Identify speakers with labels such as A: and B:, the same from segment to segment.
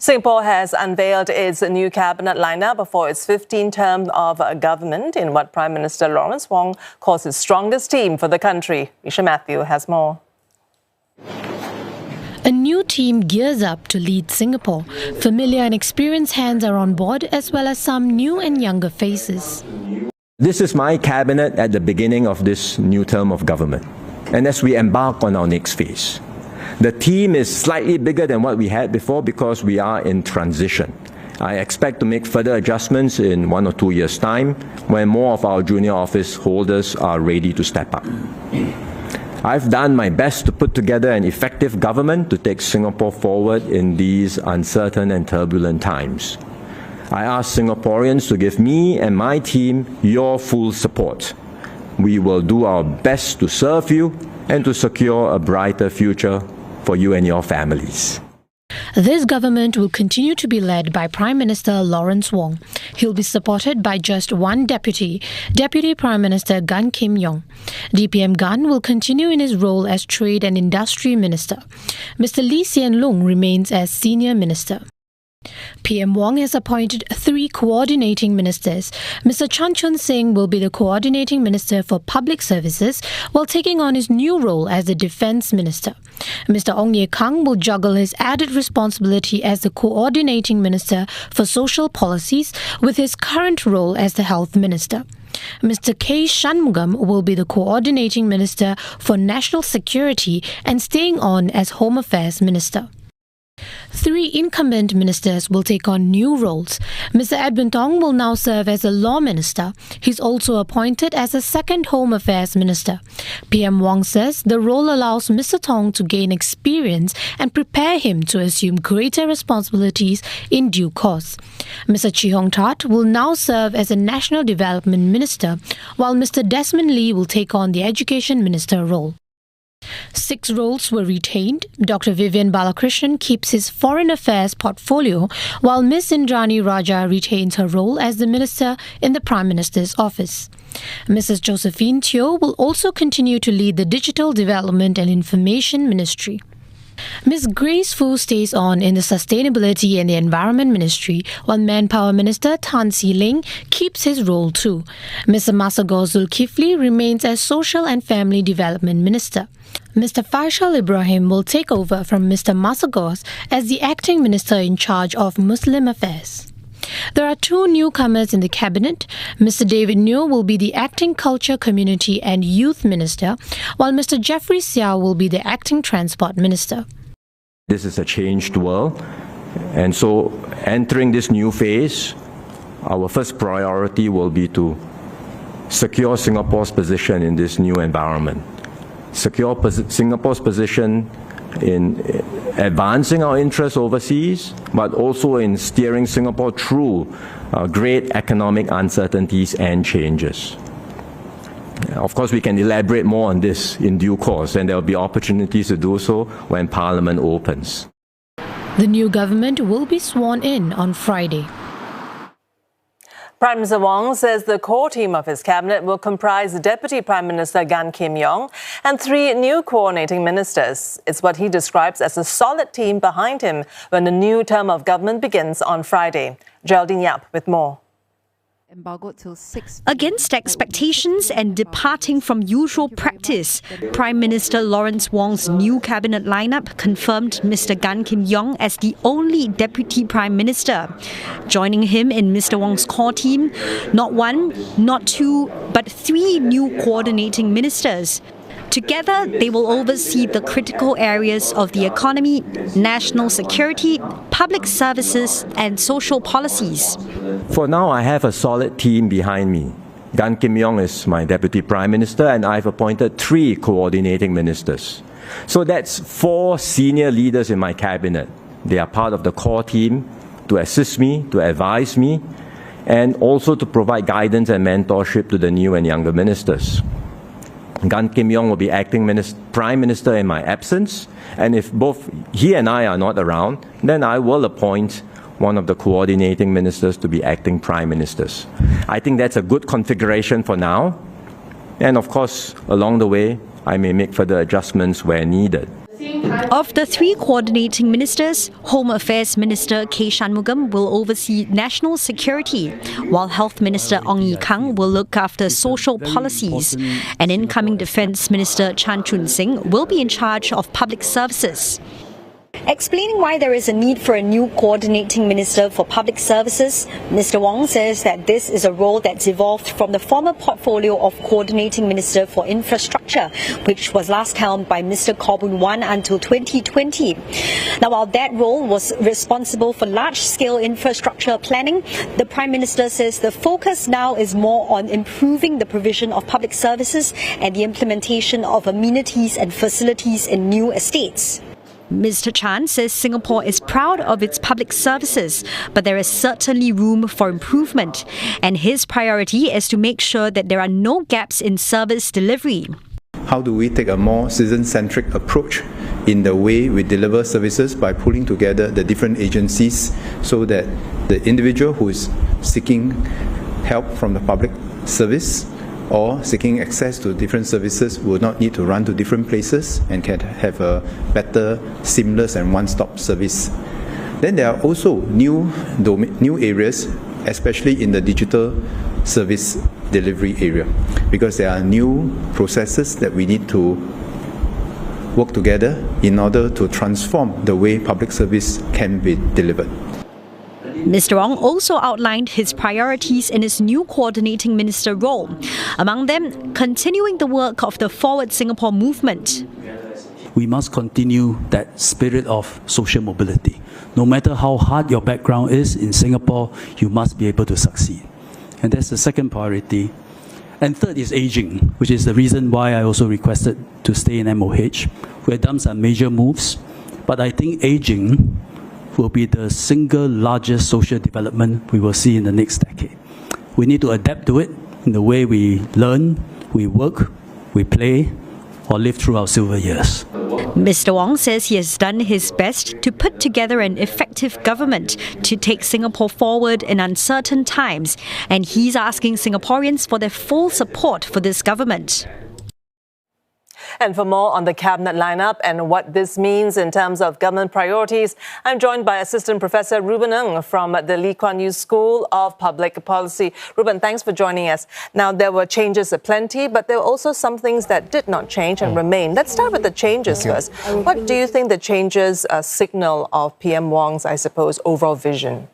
A: Singapore has unveiled its new cabinet lineup for its 15th term of government in what Prime Minister Lawrence Wong calls his strongest team for the country. Isha Matthew has more.
B: A new team gears up to lead Singapore. Familiar and experienced hands are on board, as well as some new and younger faces.
C: This is my cabinet at the beginning of this new term of government, and as we embark on our next phase. The team is slightly bigger than what we had before because we are in transition. I expect to make further adjustments in 1 or 2 years' time when more of our junior office holders are ready to step up. I've done my best to put together an effective government to take Singapore forward in these uncertain and turbulent times. I ask Singaporeans to give me and my team your full support. We will do our best to serve you and to secure a brighter future for you and your families.
B: This government will continue to be led by Prime Minister Lawrence Wong. He'll be supported by just one deputy, Deputy Prime Minister Gan Yong. DPM Gan will continue in his role as Trade and Industry Minister. Mr. Lee Hsien Loong remains as Senior Minister. PM Wong has appointed 3 coordinating ministers. Mr. Chan Chun Sing will be the coordinating minister for public services while taking on his new role as the defence minister. Mr. Ong Ye Kung will juggle his added responsibility as the coordinating minister for social policies with his current role as the health minister. Mr. K. Shanmugam will be the coordinating minister for national security and staying on as Home Affairs minister. 3 incumbent ministers will take on new roles. Mr. Edwin Tong will now serve as a law minister. He's also appointed as a second Home Affairs minister. PM Wong says the role allows Mr. Tong to gain experience and prepare him to assume greater responsibilities in due course. Mr. Chee Hong Tat will now serve as a National Development Minister, while Mr. Desmond Lee will take on the Education Minister role. 6 roles were retained. Dr. Vivian Balakrishnan keeps his foreign affairs portfolio, while Ms. Indrani Raja retains her role as the minister in the Prime Minister's office. Mrs. Josephine Teo will also continue to lead the Digital Development and Information Ministry. Ms. Grace Fu stays on in the Sustainability and the Environment Ministry, while Manpower Minister Tan See Leng keeps his role too. Mr. Masagor Zulkifli remains as Social and Family Development Minister. Mr. Faisal Ibrahim will take over from Mr. Masagor as the acting minister in charge of Muslim affairs. There are 2 newcomers in the cabinet. Mr. David Neo will be the acting Culture, Community and Youth Minister, while Mr. Jeffrey Seah will be the acting Transport Minister.
C: This is a changed world, and so entering this new phase, our first priority will be to secure Singapore's position in this new environment. Secure Singapore's position in advancing our interests overseas, but also in steering Singapore through great economic uncertainties and changes. Of course, we can elaborate more on this in due course, and there will be opportunities to do so when Parliament opens.
B: The new government will be sworn in on Friday.
A: Prime Minister Wong says the core team of his cabinet will comprise Deputy Prime Minister Gan Yong and 3 new coordinating ministers. It's what he describes as a solid team behind him when the new term of government begins on Friday. Geraldine Yap with more.
D: Against expectations and departing from usual practice, Prime Minister Lawrence Wong's new cabinet lineup confirmed Mr. Gan Yong as the only Deputy Prime Minister. Joining him in Mr. Wong's core team, not 1, not 2, but 3 new coordinating ministers. Together, they will oversee the critical areas of the economy, national security, public services and social policies.
C: For now, I have a solid team behind me. Gan Yong is my Deputy Prime Minister, and I've appointed 3 coordinating ministers. So that's 4 senior leaders in my cabinet. They are part of the core team to assist me, to advise me, and also to provide guidance and mentorship to the new and younger ministers. Gan Yong will be acting Prime Minister in my absence, and if both he and I are not around, then I will appoint one of the coordinating ministers to be acting Prime Ministers. I think that's a good configuration for now, and of course, along the way, I may make further adjustments where needed.
D: Of the three coordinating ministers, Home Affairs Minister K. Shanmugam will oversee national security, while Health Minister Ong Ye Kung will look after social policies, and incoming Defence Minister Chan Chun Sing will be in charge of public services. Explaining why there is a need for a new coordinating minister for public services, Mr. Wong says that this is a role that's evolved from the former portfolio of coordinating minister for infrastructure, which was last held by Mr. Khaw Boon Wan until 2020. Now, while that role was responsible for large-scale infrastructure planning, the Prime Minister says the focus now is more on improving the provision of public services and the implementation of amenities and facilities in new estates. Mr. Chan says Singapore is proud of its public services, but there is certainly room for improvement, and his priority is to make sure that there are no gaps in service delivery.
E: How do we take a more citizen-centric approach in the way we deliver services by pulling together the different agencies so that the individual who is seeking help from the public service or seeking access to different services will not need to run to different places and can have a better, seamless and one-stop service. Then there are also new areas, especially in the digital service delivery area, because there are new processes that we need to work together in order to transform the way public service can be delivered.
D: Mr. Wong also outlined his priorities in his new coordinating minister role. Among them, continuing the work of the Forward Singapore movement.
F: We must continue that spirit of social mobility. No matter how hard your background is in Singapore, you must be able to succeed. And that's the second priority. And third is aging, which is the reason why I also requested to stay in MOH. We have done some major moves, but I think aging will be the single largest social development we will see in the next decade. We need to adapt to it in the way we learn, we work, we play, or live through our silver years.
D: Mr. Wong says he has done his best to put together an effective government to take Singapore forward in uncertain times, and he's asking Singaporeans for their full support for this government.
A: And for more on the cabinet lineup and what this means in terms of government priorities, I'm joined by Assistant Professor Reuben Ng from the Lee Kuan Yew School of Public Policy. Reuben, thanks for joining us. Now, there were changes aplenty, but there were also some things that did not change and remain. Let's start with the changes first. What do you think the changes signal of PM Wong's, I suppose, overall vision?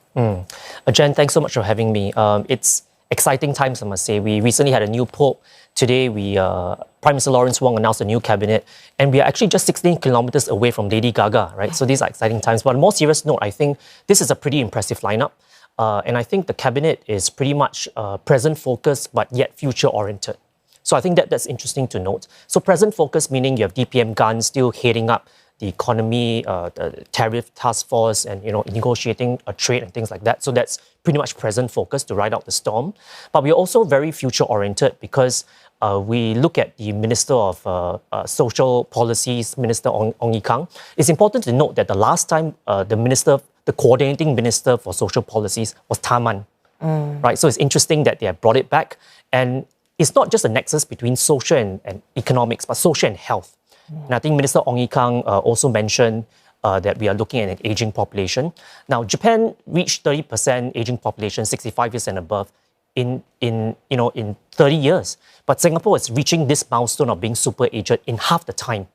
G: Jen, thanks so much for having me. It's exciting times, I must say. We recently had a new pope. Today, Prime Minister Lawrence Wong announced a new cabinet, and we are actually just 16 kilometers away from Lady Gaga, right? So these are exciting times. But on a more serious note, I think this is a pretty impressive lineup. And I think the cabinet is pretty much present-focused, but yet future-oriented. So I think that's interesting to note. So present-focused, meaning you have DPM Gun still heading up the economy, the tariff task force, and negotiating a trade and things like that. So that's pretty much present focus to ride out the storm. But we're also very future oriented because we look at the Minister of Social Policies, Minister Ong Ye Kung. It's important to note that the last time the coordinating minister for social policies was Taman, right? So it's interesting that they have brought it back, and it's not just a nexus between social and economics, but social and health. And I think Minister Ong Ye Kung also mentioned that we are looking at an aging population. Now, Japan reached 30% aging population, 65 years and above, in 30 years. But Singapore is reaching this milestone of being super aged in half the time,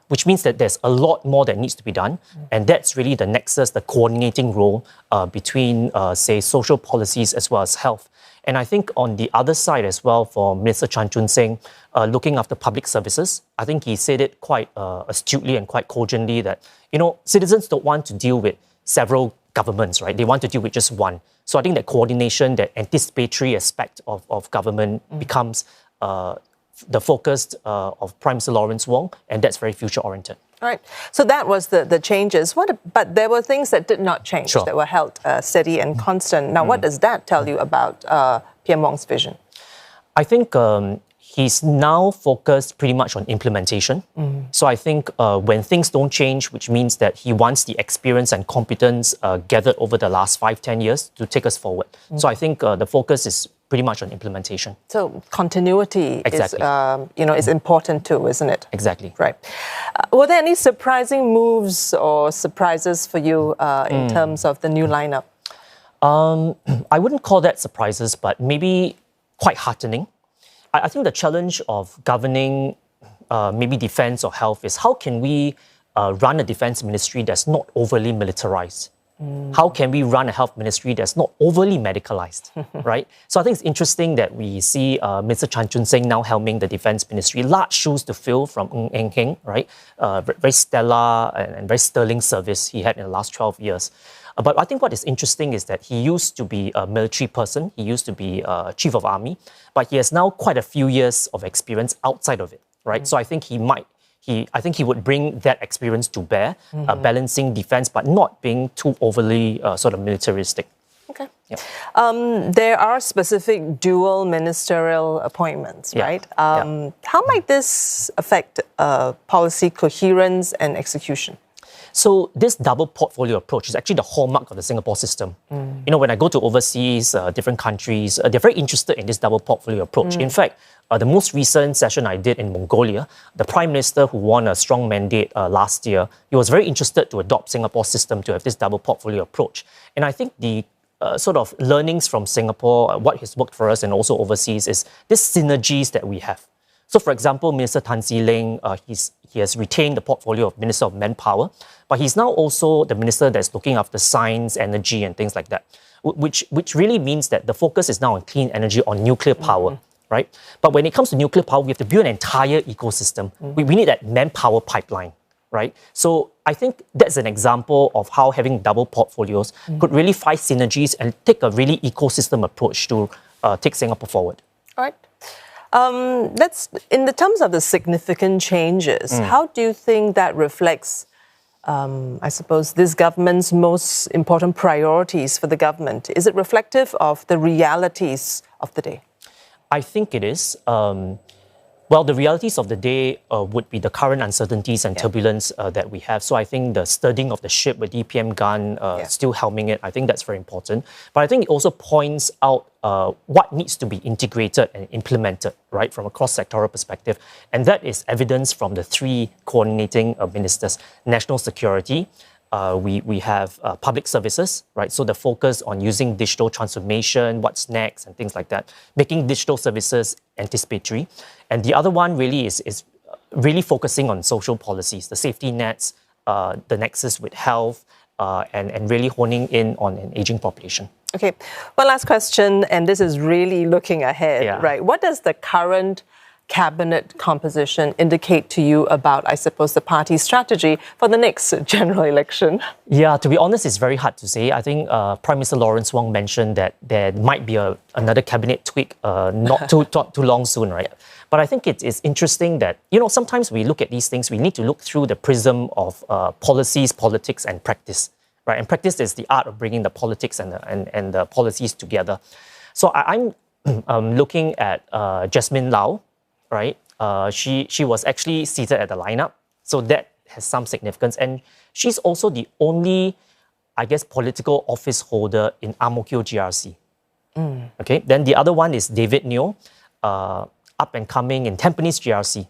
G: which means that there's a lot more that needs to be done. And that's really the nexus, the coordinating role between, say, social policies as well as health. And I think on the other side as well, for Minister Chan Chun Sing, looking after public services, I think he said it quite astutely and quite cogently that, citizens don't want to deal with several governments, right? They want to deal with just one. So I think that coordination, that anticipatory aspect of government becomes the focus of Prime Minister Lawrence Wong, and that's very future-oriented.
A: All right. So that was the changes. But there were things that did not change, that were held steady and constant. Now, what does that tell you about PM Wong's vision?
G: I think he's now focused pretty much on implementation. So I think when things don't change, which means that he wants the experience and competence gathered over the last 5-10 years to take us forward. So I think the focus is pretty much on implementation.
A: So continuity
G: Exactly.
A: is important too, isn't it?
G: Exactly.
A: Right. Were there any surprising moves or surprises for you in terms of the new lineup?
G: I wouldn't call that surprises, but maybe quite heartening. I think the challenge of governing maybe defense or health is how can we run a defense ministry that's not overly militarized? How can we run a health ministry that's not overly medicalized, right? So I think it's interesting that we see Mr. Chan Chun Sing now helming the defense ministry, large shoes to fill from Reuben Ng, right? Very stellar and very sterling service he had in the last 12 years. But I think what is interesting is that he used to be a military person, he used to be chief of army, but he has now quite a few years of experience outside of it, right? So I think he would bring that experience to bear, balancing defense, but not being too overly sort of militaristic.
A: Okay.
G: Yeah.
A: There are specific dual ministerial appointments,
G: Yeah.
A: right? How might this affect policy coherence and execution?
G: So this double portfolio approach is actually the hallmark of the Singapore system. When I go to overseas, different countries, they're very interested in this double portfolio approach. In fact, the most recent session I did in Mongolia, the Prime Minister who won a strong mandate last year, he was very interested to adopt Singapore's system to have this double portfolio approach. And I think the sort of learnings from Singapore, what has worked for us and also overseas is these synergies that we have. So, for example, Minister Tan See Leng, he has retained the portfolio of Minister of Manpower, but he's now also the minister that's looking after science, energy, and things like that, which really means that the focus is now on clean energy, on nuclear power, right? But when it comes to nuclear power, we have to build an entire ecosystem. We need that manpower pipeline, right? So I think that's an example of how having double portfolios could really find synergies and take a really ecosystem approach to take Singapore forward.
A: All right. In the terms of the significant changes, how do you think that reflects, I suppose, this government's most important priorities for the government? Is it reflective of the realities of the day?
G: I think it is. Well, the realities of the day would be the current uncertainties and turbulence that we have. So I think the steadying of the ship with PM Gun still helming it, I think that's very important. But I think it also points out what needs to be integrated and implemented, right, from a cross-sectoral perspective. And that is evidence from the three coordinating ministers: national security, we have public services, right? So the focus on using digital transformation, what's next, and things like that, making digital services anticipatory. And the other one really is really focusing on social policies, the safety nets, the nexus with health, and really honing in on an aging population.
A: Okay, one last question, and this is really looking ahead, right? What does the current cabinet composition indicate to you about, I suppose, the party's strategy for the next general election?
G: Yeah, to be honest, it's very hard to say. I think Prime Minister Lawrence Wong mentioned that there might be another cabinet tweak not too long soon, right? But I think it's interesting that, sometimes we look at these things, we need to look through the prism of policies, politics, and practice, right? And practice is the art of bringing the politics and the policies together. So I'm looking at Jasmine Lau, right? She was actually seated at the lineup, so that has some significance. And she's also the only, I guess, political office holder in Ang Mo Kio GRC. Okay, then the other one is David Neo, up and coming in Tampines GRC.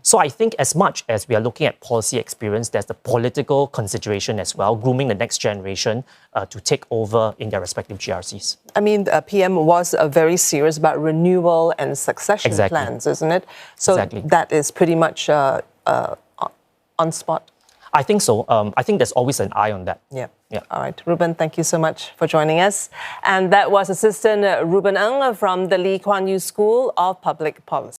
G: So I think as much as we are looking at policy experience, there's the political consideration as well, grooming the next generation to take over in their respective GRCs.
A: I mean, the PM was very serious about renewal and succession plans, isn't it? So that is pretty much on spot.
G: I think so. I think there's always an eye on that.
A: Yeah. All right. Reuben, thank you so much for joining us. And that was Assistant Reuben Ng from the Lee Kuan Yew School of Public Policy.